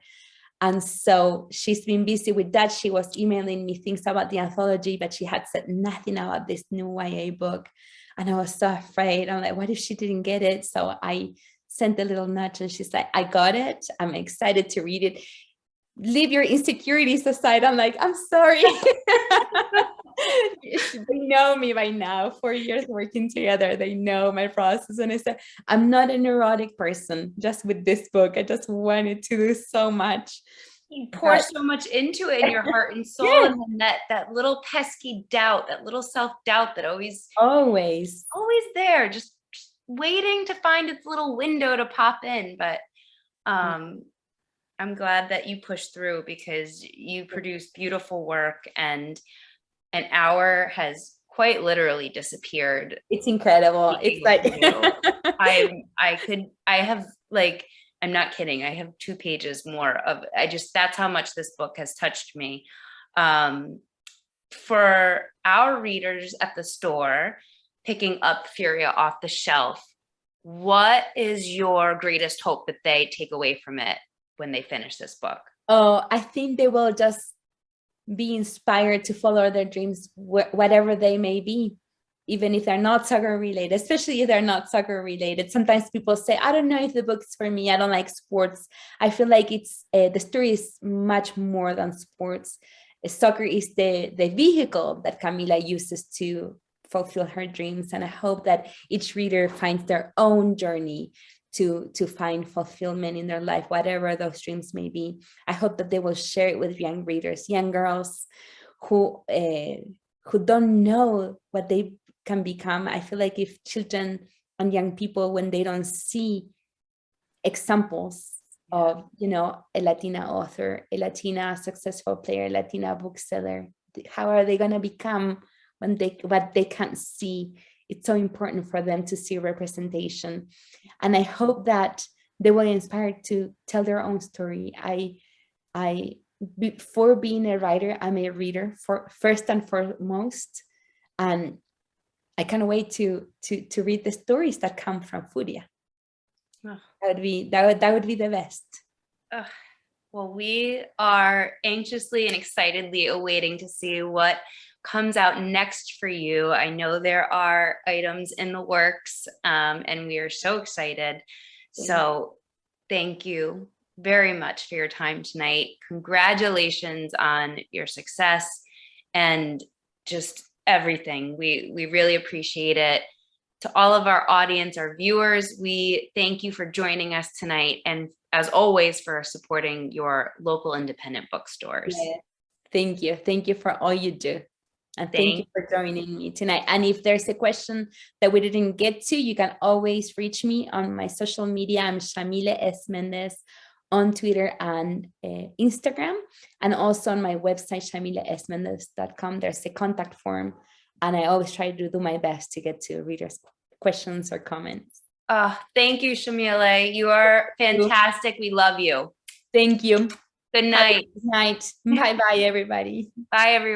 Speaker 2: And so she's been busy with that. She was emailing me things about the anthology, but she had said nothing about this new YA book. And I was so afraid. I'm like, what if she didn't get it? So I sent a little nudge and she's like, I got it. I'm excited to read it. Leave your insecurities aside. I'm like, I'm sorry. They know me by now, 4 years working together. They know my process. And I said, I'm not a neurotic person. Just with this book, I just wanted to do so much.
Speaker 1: You pour so much into it in your heart and soul, and then that little pesky doubt, that little self-doubt that always there, just waiting to find its little window to pop in. But I'm glad that you pushed through, because you produce beautiful work, and an hour has quite literally disappeared.
Speaker 2: It's incredible. It's like
Speaker 1: I'm not kidding. I have 2 pages more of, that's how much this book has touched me. For our readers at the store, picking up Furia off the shelf, what is your greatest hope that they take away from it when they finish this book?
Speaker 2: Oh, I think they will just be inspired to follow their dreams, whatever they may be, even if they're not soccer related, especially if they're not soccer related. Sometimes people say, I don't know if the book's for me. I don't like sports. I feel like it's the story is much more than sports. Soccer is the vehicle that Camila uses to fulfill her dreams. And I hope that each reader finds their own journey to find fulfillment in their life, whatever those dreams may be. I hope that they will share it with young readers, young girls who don't know what they can become. I feel like if children and young people, when they don't see examples of, a Latina author, a Latina successful player, a Latina bookseller, how are they going to become what they can't see? It's so important for them to see representation. And I hope that they will inspire to tell their own story. Before being a writer, I'm a reader first and foremost. And I can't wait to read the stories that come from Furia. Oh. That would be the best.
Speaker 1: Well, we are anxiously and excitedly awaiting to see what comes out next for you. I know there are items in the works, and we are so excited. So thank you very much for your time tonight. Congratulations on your success and just everything. We really appreciate it. To all of our audience, our viewers, we thank you for joining us tonight, and as always, for supporting your local independent bookstores.
Speaker 2: Yeah. Thank you. Thank you for all you do. And thank you for joining me tonight. And if there's a question that we didn't get to, you can always reach me on my social media. I'm Yamile Saied Mendez on Twitter and Instagram, and also on my website, yamileSmendez.com. There's a contact form, and I always try to do my best to get to readers' questions or comments.
Speaker 1: Thank you, Yamile. You are fantastic. We love you.
Speaker 2: Thank you.
Speaker 1: Good night.
Speaker 2: Good night. Bye-bye, everybody.
Speaker 1: Bye, everyone.